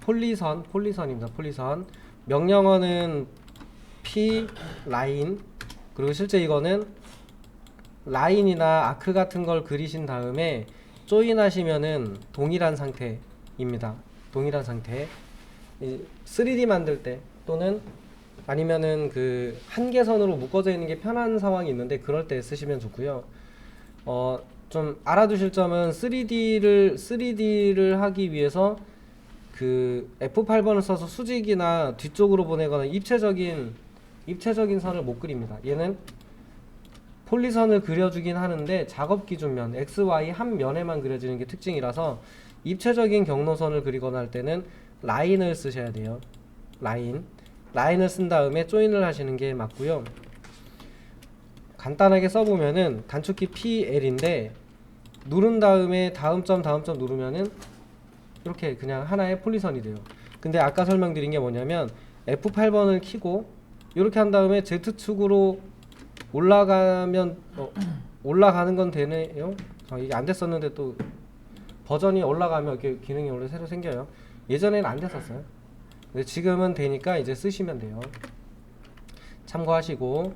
폴리선입니다. 폴리선. 명령어는 P 라인, 그리고 실제 이거는 라인이나 아크 같은 걸 그리신 다음에 조인하시면은 동일한 상태입니다. 동일한 상태. 3D 만들 때 또는 아니면은 그 한계선으로 묶어져 있는 게 편한 상황이 있는데 그럴 때 쓰시면 좋고요. 좀 알아두실 점은 3D를 하기 위해서 그 F8번을 써서 수직이나 뒤쪽으로 보내거나 입체적인 선을 못 그립니다. 얘는 폴리선을 그려주긴 하는데 작업 기준면 X, Y 한 면에만 그려지는 게 특징이라서 입체적인 경로선을 그리거나 할 때는 라인을 쓰셔야 돼요. 라인을 쓴 다음에 조인을 하시는 게 맞고요. 간단하게 써보면은 단축키 PL인데 누른 다음에 다음 점 누르면은 이렇게 그냥 하나의 폴리선이 돼요. 근데 아까 설명드린 게 뭐냐면 F8번을 키고 이렇게 한 다음에 Z축으로 올라가면 올라가는 건 되네요. 이게 안 됐었는데 또 버전이 올라가면 이렇게 기능이 원래 새로 생겨요. 예전에는 안 됐었어요. 근데 지금은 되니까 이제 쓰시면 돼요. 참고하시고,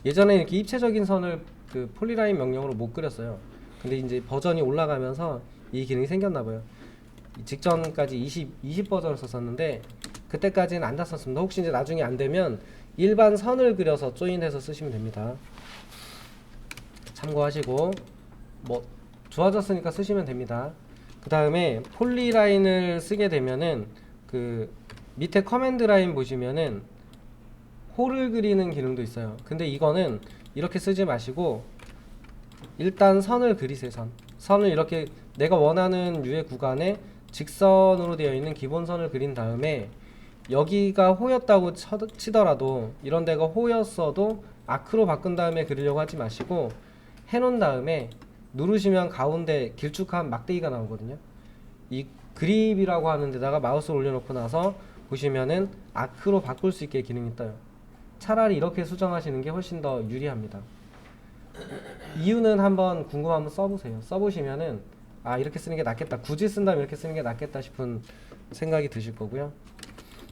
예전에 이렇게 입체적인 선을 그 폴리라인 명령으로 못 그렸어요. 근데 이제 버전이 올라가면서 이 기능이 생겼나봐요. 직전까지 20 버전을 썼었는데 그때까지는 안 닿았습니다. 혹시 이제 나중에 안 되면 일반 선을 그려서 조인해서 쓰시면 됩니다. 참고하시고, 뭐 좋아졌으니까 쓰시면 됩니다. 그 다음에 폴리라인을 쓰게 되면은 그 밑에 커맨드 라인 보시면은 홀을 그리는 기능도 있어요. 근데 이거는 이렇게 쓰지 마시고 일단 선을 그리세요. 선을 이렇게 내가 원하는 유의 구간에 직선으로 되어 있는 기본선을 그린 다음에 여기가 호였다고 치더라도 이런 데가 호였어도 아크로 바꾼 다음에 그리려고 하지 마시고 해놓은 다음에 누르시면 가운데 길쭉한 막대기가 나오거든요. 이 그립이라고 하는 데다가 마우스를 올려놓고 나서 보시면은 아크로 바꿀 수 있게 기능이 떠요. 차라리 이렇게 수정하시는 게 훨씬 더 유리합니다. 이유는 한번 궁금하면 써보세요. 써보시면은 아 이렇게 쓰는 게 낫겠다, 굳이 쓴다면 이렇게 쓰는 게 낫겠다 싶은 생각이 드실 거고요.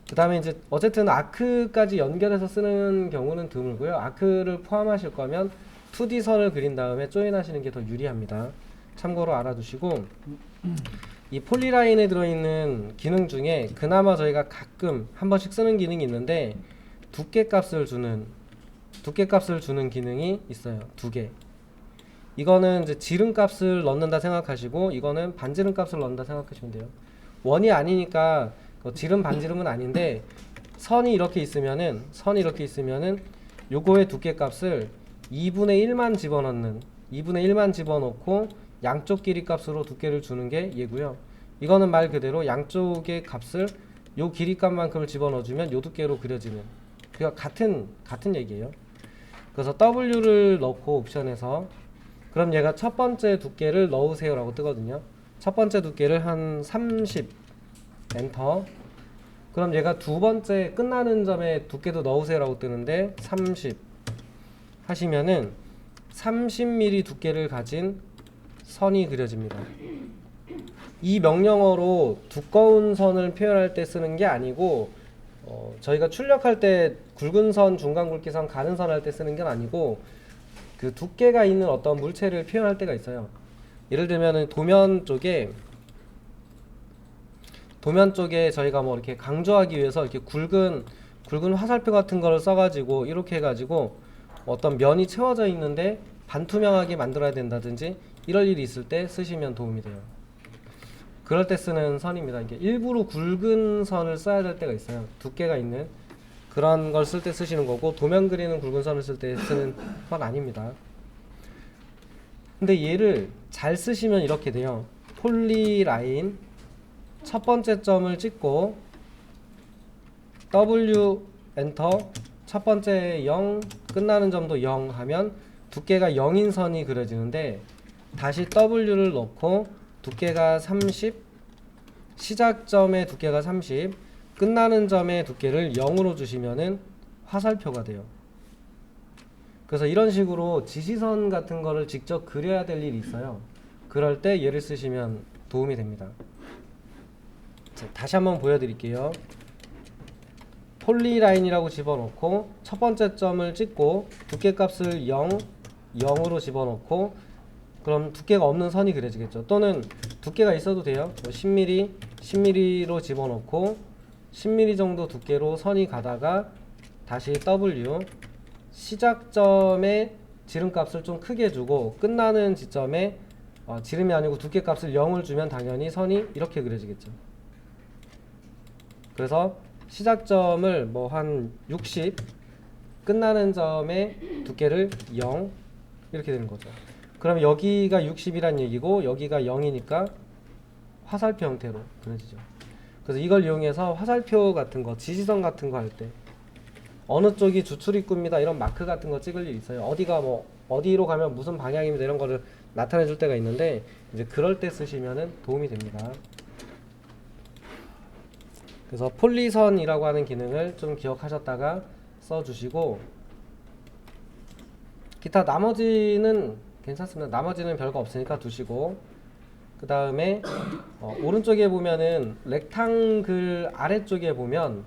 그 다음에 이제 어쨌든 아크까지 연결해서 쓰는 경우는 드물고요. 아크를 포함하실 거면 2D 선을 그린 다음에 조인하시는 게 더 유리합니다. 참고로 알아두시고, 이 폴리라인에 들어있는 기능 중에 그나마 저희가 가끔 한 번씩 쓰는 기능이 있는데 두께값을 주는 기능이 있어요. 2개. 이거는 이제 지름값을 넣는다 생각하시고 이거는 반지름값을 넣는다 생각하시면 돼요. 원이 아니니까 지름 반지름은 아닌데 선이 이렇게 있으면은 요거의 두께값을 2분의 1만 집어넣고 양쪽 길이 값으로 두께를 주는 게 얘고요. 이거는 말 그대로 양쪽의 값을 요 길이 값만큼을 집어넣어주면 요 두께로 그려지는, 그러니까 같은 얘기예요. 그래서 W를 넣고 옵션에서 그럼 얘가 첫 번째 두께를 넣으세요 라고 뜨거든요. 첫 번째 두께를 한 30 엔터. 그럼 얘가 두 번째 끝나는 점에 두께도 넣으세요 라고 뜨는데 30 하시면은 30mm 두께를 가진 선이 그려집니다. 이 명령어로 두꺼운 선을 표현할 때 쓰는 게 아니고 저희가 출력할 때 굵은 선, 중간 굵기선, 가는 선 할 때 쓰는 게 아니고 그 두께가 있는 어떤 물체를 표현할 때가 있어요. 예를 들면은 도면 쪽에 저희가 뭐 이렇게 강조하기 위해서 이렇게 굵은 화살표 같은 거를 써가지고 이렇게 해가지고 어떤 면이 채워져 있는데 반투명하게 만들어야 된다든지 이럴 일이 있을 때 쓰시면 도움이 돼요. 그럴 때 쓰는 선입니다. 이게 일부러 굵은 선을 써야 될 때가 있어요. 두께가 있는 그런 걸 쓸 때 쓰시는 거고, 도면 그리는 굵은 선을 쓸 때 쓰는 건 아닙니다. 근데 얘를 잘 쓰시면 이렇게 돼요. 폴리라인 첫 번째 점을 찍고 W 엔터, 첫 번째 0, 끝나는 점도 0 하면 두께가 0인 선이 그려지는데, 다시 W를 넣고 두께가 30, 시작점의 두께가 30, 끝나는 점의 두께를 0으로 주시면은 화살표가 돼요. 그래서 이런 식으로 지시선 같은 거를 직접 그려야 될 일이 있어요. 그럴 때 얘를 쓰시면 도움이 됩니다. 자, 다시 한번 보여드릴게요. 폴리라인이라고 집어넣고 첫 번째 점을 찍고 두께값을 0, 0으로 집어넣고 그럼 두께가 없는 선이 그려지겠죠. 또는 두께가 있어도 돼요. 10mm, 10mm로 집어넣고 10mm 정도 두께로 선이 가다가 다시 W, 시작점에 지름값을 좀 크게 주고 끝나는 지점에 지름이 아니고 두께값을 0을 주면 당연히 선이 이렇게 그려지겠죠. 그래서 시작점을 뭐 한 60, 끝나는 점의 두께를 0 이렇게 되는 거죠. 그럼 여기가 60이란 얘기고 여기가 0이니까 화살표 형태로 그려지죠. 그래서 이걸 이용해서 화살표 같은 거, 지지선 같은 거 할 때 어느 쪽이 주출입구입니다 이런 마크 같은 거 찍을 일 있어요. 어디가 뭐 어디로 가면 무슨 방향입니다 이런 거를 나타내 줄 때가 있는데 이제 그럴 때 쓰시면은 도움이 됩니다. 그래서 폴리선이라고 하는 기능을 좀 기억하셨다가 써주시고 기타 나머지는 괜찮습니다. 나머지는 별거 없으니까 두시고 그 다음에 오른쪽에 보면은 렉탱글 아래쪽에 보면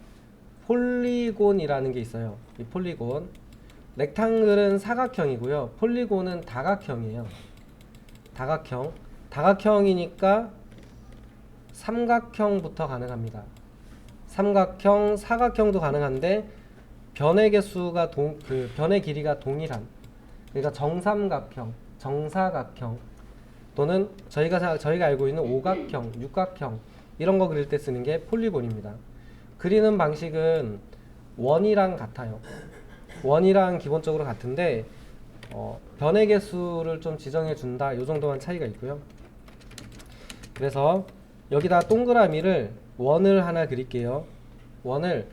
폴리곤이라는 게 있어요. 이 폴리곤 렉탱글은 사각형이고요. 폴리곤은 다각형이에요. 다각형이니까 삼각형부터 가능합니다. 삼각형, 사각형도 가능한데 변의 개수가 변의 길이가 동일한 그러니까 정삼각형, 정사각형 또는 저희가 알고 있는 오각형, 육각형 이런 거 그릴 때 쓰는 게 폴리곤입니다. 그리는 방식은 원이랑 같아요. 원이랑 기본적으로 같은데 변의 개수를 좀 지정해 준다 이 정도만 차이가 있고요. 그래서 여기다 동그라미를 원을 하나 그릴게요. 원을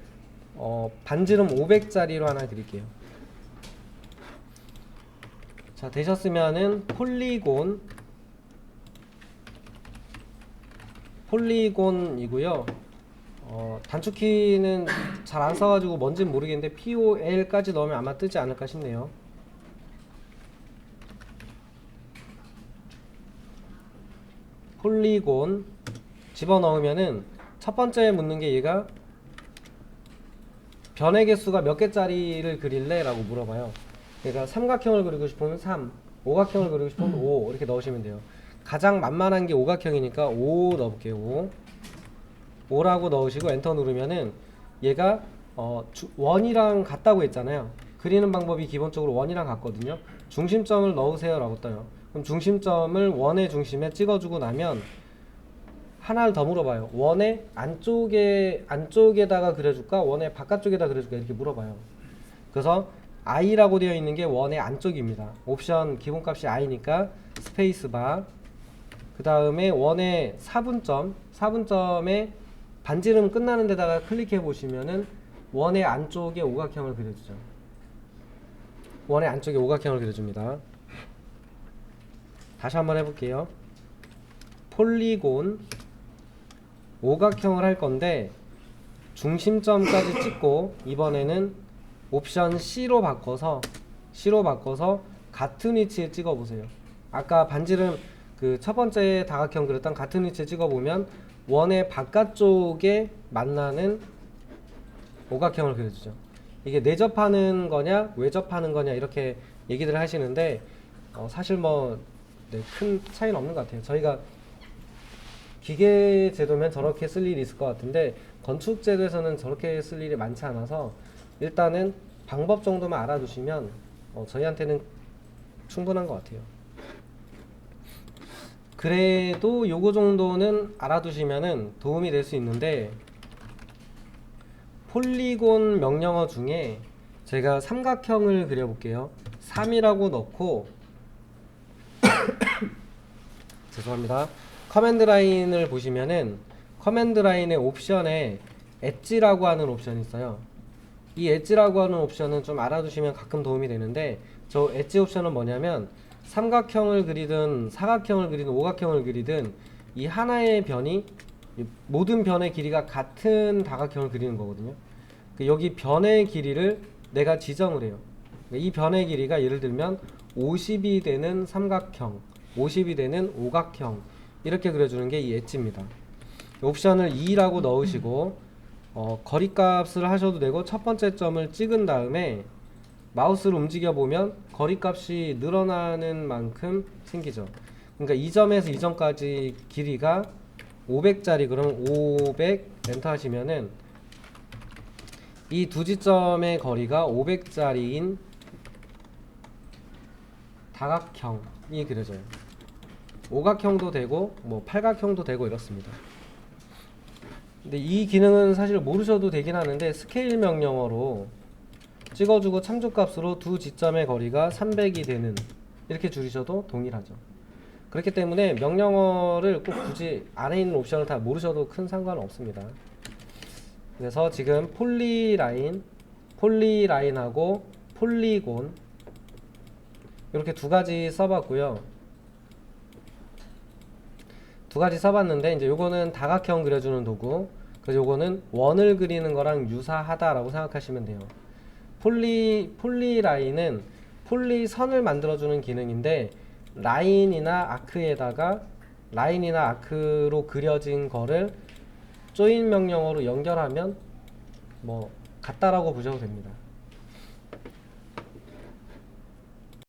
반지름 500짜리로 하나 그릴게요. 자, 되셨으면은 폴리곤이고요. 단축키는 잘 안 써가지고 뭔지는 모르겠는데 POL까지 넣으면 아마 뜨지 않을까 싶네요. 폴리곤 집어넣으면은 첫 번째 묻는 게 얘가 변의 개수가 몇 개짜리를 그릴래? 라고 물어봐요. 그러니까 삼각형을 그리고 싶으면 3, 오각형을 그리고 싶으면 5 이렇게 넣으시면 돼요. 가장 만만한 게 오각형이니까 5 넣어볼게요. 5라고 넣으시고 엔터 누르면은 얘가 원이랑 같다고 했잖아요. 그리는 방법이 기본적으로 원이랑 같거든요. 중심점을 넣으세요 라고 떠요. 그럼 중심점을 원의 중심에 찍어주고 나면 하나를 더 물어봐요. 원의 안쪽에다가 그려줄까? 원의 바깥쪽에다 그려줄까? 이렇게 물어봐요. 그래서 I라고 되어 있는 게 원의 안쪽입니다. 옵션 기본값이 I니까 스페이스바 그 다음에 원의 4분점에 반지름 끝나는 데다가 클릭해 보시면은 원의 안쪽에 오각형을 그려주죠. 원의 안쪽에 오각형을 그려줍니다. 다시 한번 해볼게요. 폴리곤 오각형을 할 건데 중심점까지 찍고 이번에는 옵션 C로 바꿔서 같은 위치에 찍어 보세요. 아까 반지름 그 첫 번째 다각형 그렸던 같은 위치에 찍어 보면 원의 바깥쪽에 만나는 오각형을 그려주죠. 이게 내접하는 거냐 외접하는 거냐 이렇게 얘기들 하시는데 사실 큰 차이는 없는 것 같아요. 저희가 기계 제도면 저렇게 쓸 일이 있을 것 같은데 건축 제도에서는 저렇게 쓸 일이 많지 않아서 일단은 방법 정도만 알아두시면 저희한테는 충분한 것 같아요. 그래도 요거 정도는 알아두시면은 도움이 될 수 있는데 폴리곤 명령어 중에 제가 삼각형을 그려볼게요. 3이라고 넣고 죄송합니다. 커맨드 라인을 보시면은 커맨드 라인의 옵션에 엣지라고 하는 옵션이 있어요. 이 엣지라고 하는 옵션은 좀 알아두시면 가끔 도움이 되는데 저 엣지 옵션은 뭐냐면 삼각형을 그리든 사각형을 그리든 오각형을 그리든 이 하나의 변이 모든 변의 길이가 같은 다각형을 그리는 거거든요. 여기 변의 길이를 내가 지정을 해요. 이 변의 길이가 예를 들면 50이 되는 삼각형, 50이 되는 오각형 이렇게 그려주는 게 이 엣지입니다. 옵션을 2라고 넣으시고 거리값을 하셔도 되고 첫 번째 점을 찍은 다음에 마우스를 움직여 보면 거리값이 늘어나는 만큼 생기죠. 그러니까 이 점에서 이 점까지 길이가 500짜리 그러면 500 엔터 하시면은 이 두 지점의 거리가 500짜리인 다각형이 그려져요. 오각형도 되고 뭐 팔각형도 되고 이렇습니다. 근데 이 기능은 사실 모르셔도 되긴 하는데 스케일 명령어로 찍어주고 참조값으로 두 지점의 거리가 300이 되는 이렇게 줄이셔도 동일하죠. 그렇기 때문에 명령어를 꼭 굳이 안에 있는 옵션을 다 모르셔도 큰 상관은 없습니다. 그래서 지금 폴리라인하고 폴리곤 이렇게 두 가지 써봤고요. 두 가지 써봤는데 이제 요거는 다각형 그려주는 도구, 그래서 요거는 원을 그리는 거랑 유사하다라고 생각하시면 돼요. 폴리라인은 폴리선을 만들어주는 기능인데 라인이나 아크로 그려진 거를 조인 명령어로 연결하면 뭐 같다라고 보셔도 됩니다.